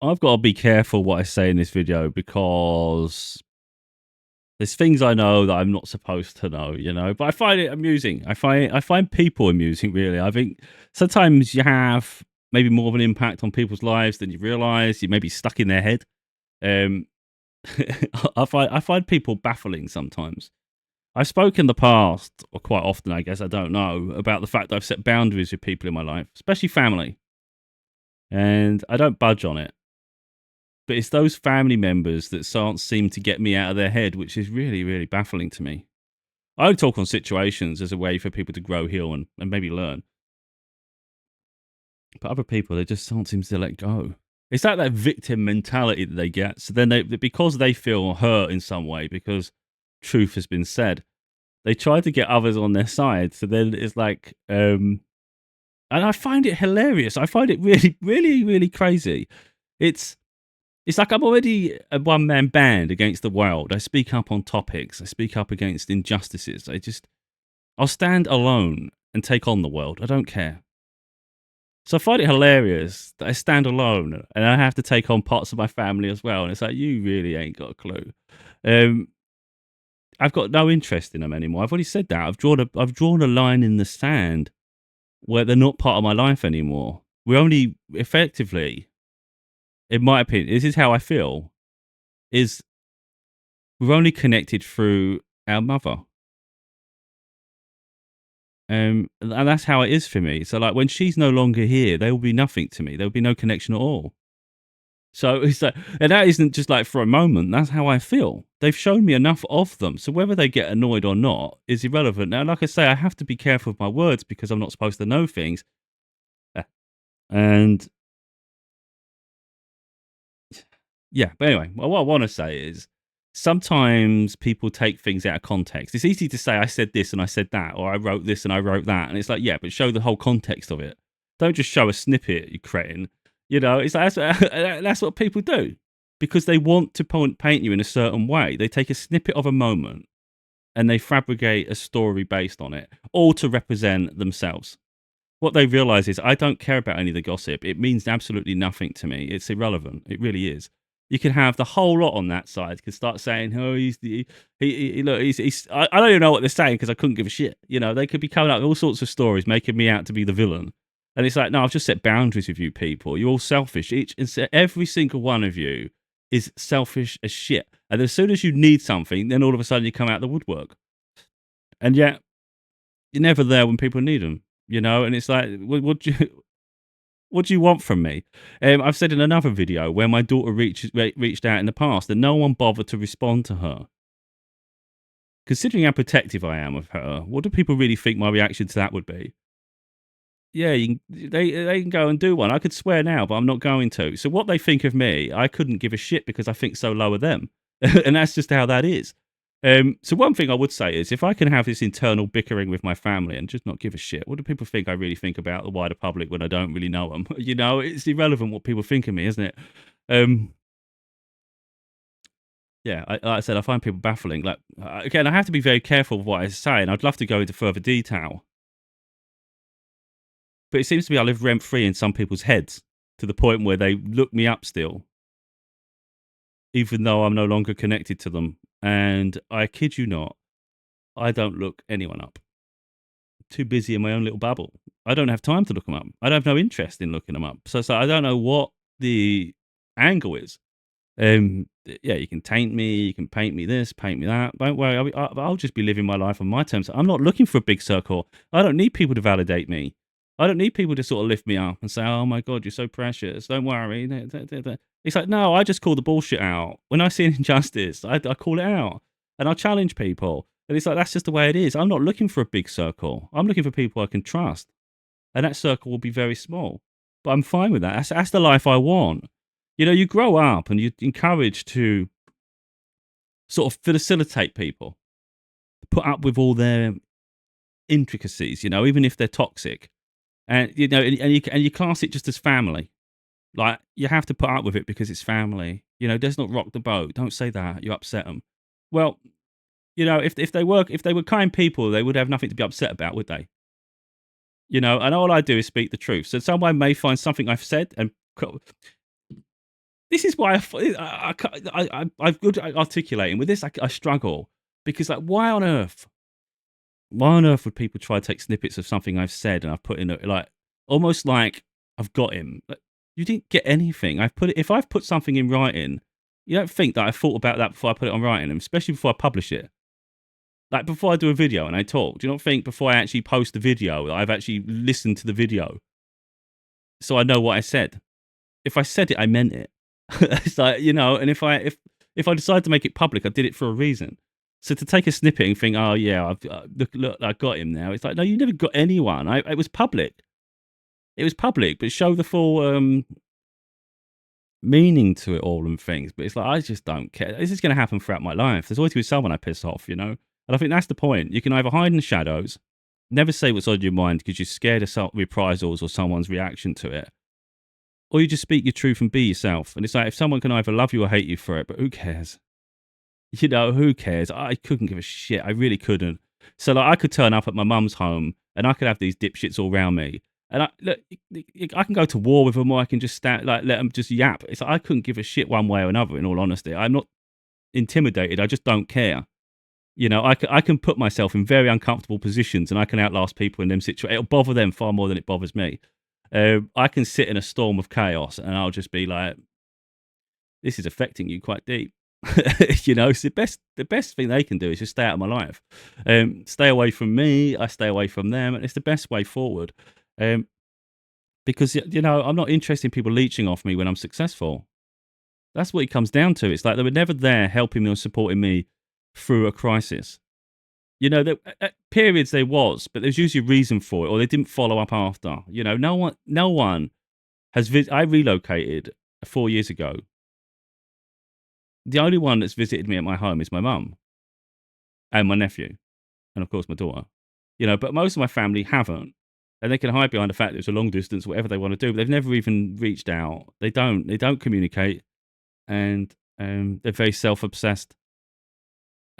I've got to be careful what I say in this video because there's things I know that I'm not supposed to know, you know. But I find it amusing. I find people amusing. Really, I think sometimes you have maybe more of an impact on people's lives than you realize. You may be stuck in their head. Um, I find people baffling sometimes. I've spoken in the past, or quite often, I guess, I don't know, about the fact that I've set boundaries with people in my life, especially family, and I don't budge on it. But it's those family members that can't seem to get me out of their head, which is really, really baffling to me. I only talk on situations as a way for people to grow, heal, and maybe learn. But other people, they just can't seem to let go. It's like that victim mentality that they get. So then because they feel hurt in some way, because truth has been said, they try to get others on their side. So then it's like, and I find it hilarious. I find it really, really, really crazy. It's It's like I'm already a one man band against the world. I speak up on topics. I speak up against injustices. I'll stand alone and take on the world. I don't care. So I find it hilarious that I stand alone and I have to take on parts of my family as well. And it's like, you really ain't got a clue. Um, I've got no interest in them anymore. I've already said that. I've drawn a line in the sand where they're not part of my life anymore. We're only effectively, in my opinion, this is how I feel, is we're only connected through our mother. And that's how it is for me. So, like, when she's no longer here, there will be nothing to me. There will be no connection at all. So it's like, and that isn't just like for a moment. That's how I feel. They've shown me enough of them. So whether they get annoyed or not is irrelevant. Now, like I say, I have to be careful with my words because I'm not supposed to know things. Uh, And yeah, but anyway, what I want to say is sometimes people take things out of context. It's easy to say I said this and I said that, or I wrote this and I wrote that, and it's like, yeah, but show the whole context of it. Don't just show a snippet, you cretin. You know, it's like, that's what people do because they want to paint you in a certain way. They take a snippet of a moment and they fabricate a story based on it, all to represent themselves. What they realize is I don't care about any of the gossip. It means absolutely nothing to me. It's irrelevant. It really is. You can have the whole lot on that side. You can start saying, "Oh, he's the he look, he's." I don't even know what they're saying because I couldn't give a shit. You know, they could be coming up with all sorts of stories, making me out to be the villain. And it's like, no, I've just set boundaries with you people. You're all selfish. Every single one of you is selfish as shit. And as soon as you need something, then all of a sudden you come out the woodwork. And yet you're never there when people need them. You know, and it's like, what do you what do you want from me? I've said in another video where my daughter reached out in the past and no one bothered to respond to her. Considering how protective I am of her, what do people really think my reaction to that would be? Yeah, they can go and do one. I could swear now, but I'm not going to. So what they think of me, I couldn't give a shit because I think so low of them, and that's just how that is. So one thing I would say is if I can have this internal bickering with my family and just not give a shit, what do people think I really think about the wider public when I don't really know them? You know, it's irrelevant what people think of me, isn't it? Um, yeah, like I said, I find people baffling. Like again, I have to be very careful of what I say, and I'd love to go into further detail, but it seems to me I live rent free in some people's heads to the point where they look me up still, even though I'm no longer connected to them. And I kid you not, I don't look anyone up. Too busy in my own little bubble. I don't have time to look them up. I have no interest in looking them up. So I don't know what the angle is. Yeah, you can taint me, you can paint me this, paint me that. Don't worry, I'll just be living my life on my terms. I'm not looking for a big circle. I don't need people to validate me. I don't need people to sort of lift me up and say, "Oh my god, you're so precious. Don't worry." It's like, no, I just call the bullshit out. When I see an injustice, I call it out and I challenge people. And it's like that's just the way it is. I'm not looking for a big circle. I'm looking for people I can trust, and that circle will be very small. But I'm fine with that. That's the life I want. You know, you grow up and you're encouraged to sort of facilitate people, put up with all their intricacies, you know, even if they're toxic. And, you know, and you class it just as family. Like, you have to put up with it because it's family. You know, does not rock the boat. Don't say that. You upset them. Well, you know, if they were kind people, they would have nothing to be upset about, would they? You know, and all I do is speak the truth. So someone may find something I've said and This is why I'm good at articulating. With this, I struggle because, like, why on earth would people try to take snippets of something I've said and I've put in it, like, almost like I've got him? Like, you didn't get anything. If I've put something in writing, you don't think that I thought about that before I put it on writing, and especially before I publish it. Like, before I do a video and I talk, do you not think before I actually post the video that I've actually listened to the video so I know what I said? If I said it, I meant it. It's like, and if I decide to make it public, I did it for a reason. So to take a snippet and think, oh yeah, look, I got him now. It's like, no, you never got anyone. It was public. It was public, but show the full meaning to it all and things. But it's like, I just don't care. This is going to happen throughout my life. There's always going to be someone I piss off, And I think that's the point. You can either hide in the shadows, never say what's on your mind because you're scared of reprisals or someone's reaction to it, or you just speak your truth and be yourself. And it's like, if someone can either love you or hate you for it, but who cares? Who cares? I couldn't give a shit. I really couldn't. So, like, I could turn up at my mum's home and I could have these dipshits all around me. And I can go to war with them, or I can just stand, like, let them just yap. It's like, I couldn't give a shit one way or another, in all honesty. I'm not intimidated. I just don't care. I can put myself in very uncomfortable positions and I can outlast people in them situations. It'll bother them far more than it bothers me. I can sit in a storm of chaos and I'll just be like, this is affecting you quite deep. It's the best thing they can do is just stay out of my life. Stay away from me. I stay away from them. And it's the best way forward. Because, I'm not interested in people leeching off me when I'm successful. That's what it comes down to. It's like they were never there helping me or supporting me through a crisis. At periods there was, but there's usually a reason for it, or they didn't follow up after. No one has. I relocated 4 years ago. The only one that's visited me at my home is my mum and my nephew, and of course my daughter. But most of my family haven't, and they can hide behind the fact that it's a long distance, whatever they want to do. But they've never even reached out. They don't communicate, and they're very self-obsessed.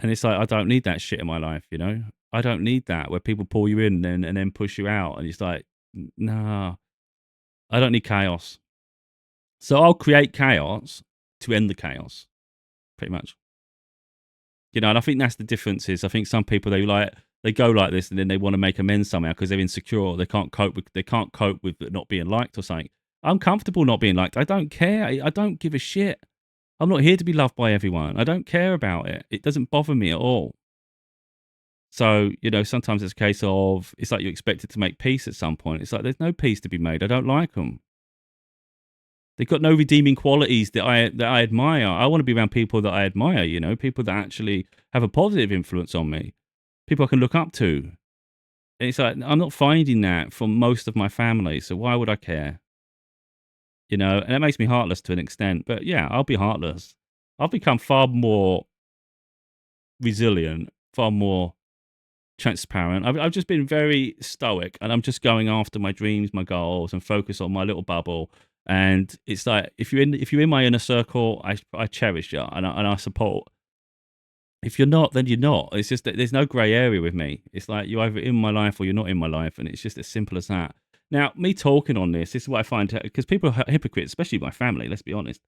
And it's like, I don't need that shit in my life, I don't need that where people pull you in and then push you out. And it's like, nah, I don't need chaos. So I'll create chaos to end the chaos, pretty much. And I think that's the difference is I think some people, they go like this and then they want to make amends somehow because they're insecure. They can't cope with not being liked or something. I'm comfortable not being liked. I don't care. I don't give a shit. I'm not here to be loved by everyone. I don't care about it. It doesn't bother me at all. So, sometimes it's a case of, it's like you're expected to make peace at some point. It's like, there's no peace to be made. I don't like them. They've got no redeeming qualities that I admire. I want to be around people that I admire, people that actually have a positive influence on me, people I can look up to. And it's like, I'm not finding that from most of my family. So why would I care? And it makes me heartless to an extent. But yeah, I'll be heartless. I've become far more resilient, far more transparent. I've just been very stoic, and I'm just going after my dreams, my goals, and focus on my little bubble. And it's like, if you're in my inner circle, I cherish you and I support. If you're not, then you're not. It's just that there's no grey area with me. It's like you're either in my life or you're not in my life, and it's just as simple as that. Now, me talking on this is what I find, because people are hypocrites, especially my family, let's be honest.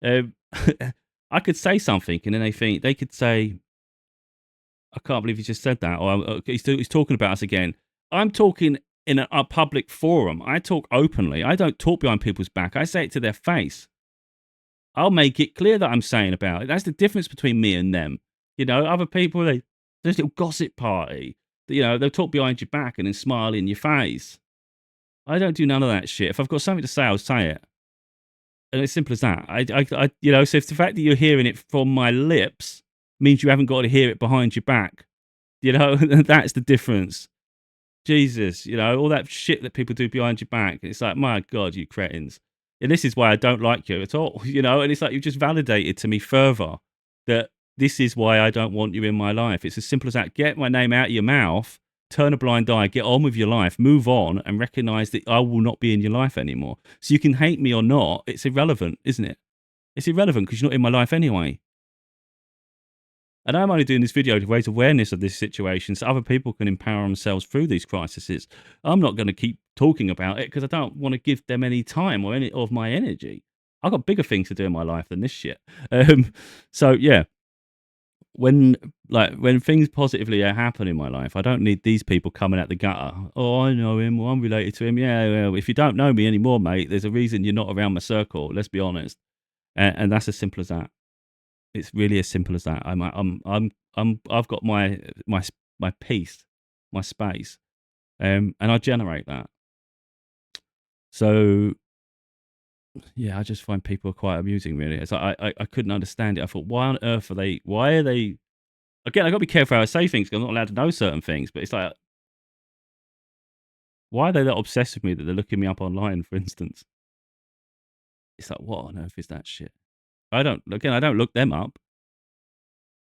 I could say something and then they could say, I can't believe he just said that, or he's talking about us again. I'm talking in a public forum. I talk openly. I don't talk behind people's back. I say it to their face. I'll make it clear that I'm saying about it. That's the difference between me and them. Other people, there's a little gossip party. They'll talk behind your back and then smile in your face. I don't do none of that shit. If I've got something to say, I'll say it. And it's simple as that. So if the fact that you're hearing it from my lips means you haven't got to hear it behind your back, that's the difference. Jesus, all that shit that people do behind your back. It's like, my God, you cretins. And this is why I don't like you at all, and it's like you've just validated to me further that this is why I don't want you in my life. It's as simple as that. Get my name out of your mouth, turn a blind eye, get on with your life, move on, and recognize that I will not be in your life anymore. So you can hate me or not, it's irrelevant, isn't it? It's irrelevant because you're not in my life anyway. And I'm only doing this video to raise awareness of this situation so other people can empower themselves through these crises. I'm not going to keep talking about it because I don't want to give them any time or any of my energy. I've got bigger things to do in my life than this shit. Um, so yeah, when when things positively happen in my life, I don't need these people coming out the gutter. Oh, I know him. Well, I'm related to him. Yeah, well, if you don't know me anymore, mate, there's a reason you're not around my circle. Let's be honest, and that's as simple as that. It's really as simple as that. I've got my peace, my space, and I generate that. So yeah, I just find people quite amusing. Really, it's like I couldn't understand it. I thought, why on earth are they? Why are they? Again, I got to be careful how I say things because I'm not allowed to know certain things. But it's like, why are they that obsessed with me that they're looking me up online, for instance? It's like, what on earth is that shit? I don't look them up.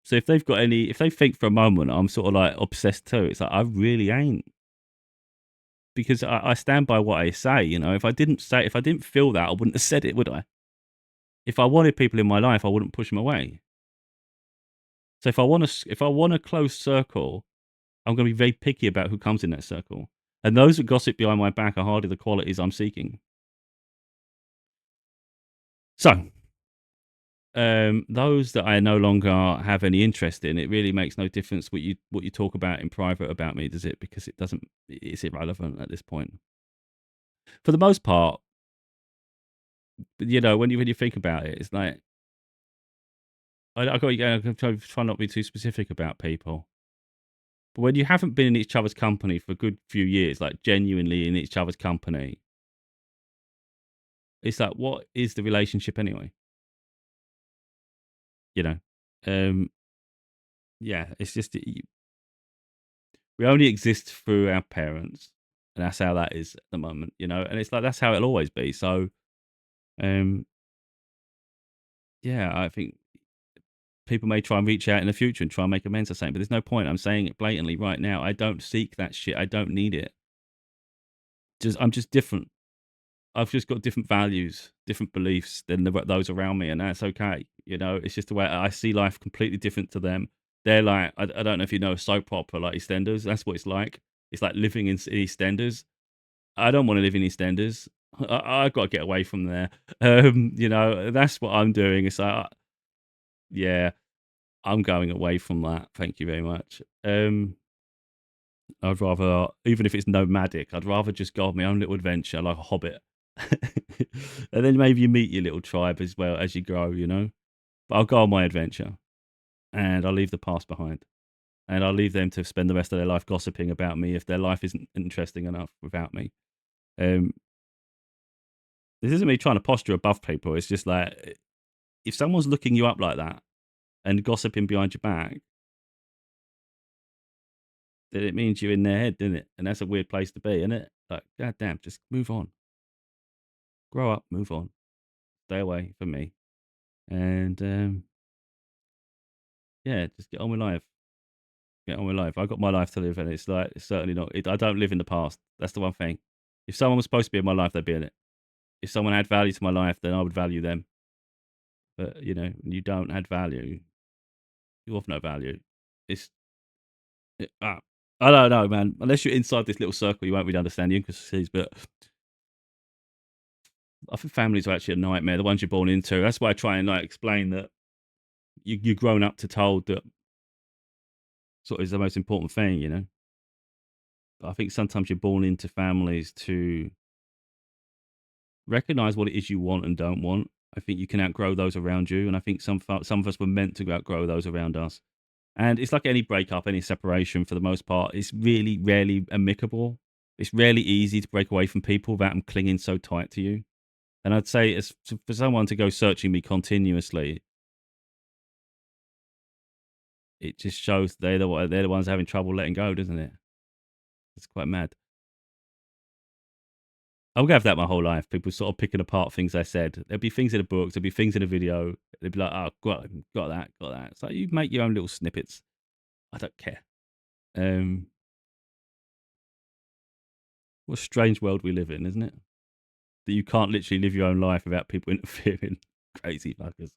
So if they've got any, if they think for a moment I'm sort of like obsessed too, it's like I really ain't, because I stand by what I say. You know, if I didn't feel that, I wouldn't have said it, would I? If I wanted people in my life, I wouldn't push them away. So if I want a close circle, I'm going to be very picky about who comes in that circle. And those that gossip behind my back are hardly the qualities I'm seeking. So, those that I no longer have any interest in, it really makes no difference what you talk about in private about me, does it? Because it doesn't. It's irrelevant at this point. For the most part, you know, when you think about it, it's like I got I try not to be too specific about people. But when you haven't been in each other's company for a good few years, like genuinely in each other's company, it's like, what is the relationship anyway? You know, um, yeah, it's just we only exist through our parents, and that's how that is at the moment. You know, and it's like that's how it'll always be. So, um, yeah, I think people may try and reach out in the future and try and make amends or something, but there's no point. I'm saying it blatantly right now. I don't seek that shit. I don't need it. I'm just different. I've just got different values, different beliefs than those around me, and that's okay. You know, it's just the way I see life completely different to them. They're like, I don't know if you know a soap opera like EastEnders. That's what it's like. It's like living in EastEnders. I don't want to live in EastEnders. I've got to get away from there. You know, that's what I'm doing. It's like, yeah, I'm going away from that. Thank you very much. I'd rather, even if it's nomadic, I'd rather just go on my own little adventure like a hobbit. And then maybe you meet your little tribe as well as you grow, you know? But I'll go on my adventure and I'll leave the past behind. And I'll leave them to spend the rest of their life gossiping about me if their life isn't interesting enough without me. Um, this isn't me trying to posture above people. It's just like, if someone's looking you up like that and gossiping behind your back, then it means you're in their head, doesn't it? And that's a weird place to be, isn't it? Like, goddamn, just move on. Grow up, move on. Stay away from me. And yeah, just get on with life. Get on with life. I got my life to live, and it's like it's certainly not. I don't live in the past. That's the one thing. If someone was supposed to be in my life, they'd be in it. If someone had value to my life, then I would value them. But you know, when you don't add value, you have no value. It's I don't know, man. Unless you're inside this little circle, you won't really understand the intricacies. But I think families are actually a nightmare. The ones you're born into. That's why I try and like explain that you're grown up to told that sort of is the most important thing. You know. But I think sometimes you're born into families to recognize what it is you want and don't want. I think you can outgrow those around you, and I think some of us were meant to outgrow those around us. And it's like any breakup, any separation. For the most part, it's really rarely amicable. It's rarely easy to break away from people without them clinging so tight to you. And I'd say, for someone to go searching me continuously, it just shows they're the ones having trouble letting go, doesn't it? It's quite mad. I'm gonna have that my whole life. People sort of picking apart things I said. There'll be things in the books. There'll be things in a video. They'll be like, "Oh, got that, got that." So you make your own little snippets. I don't care. Um, what a strange world we live in, isn't it? That you can't literally live your own life without people interfering. Crazy fuckers.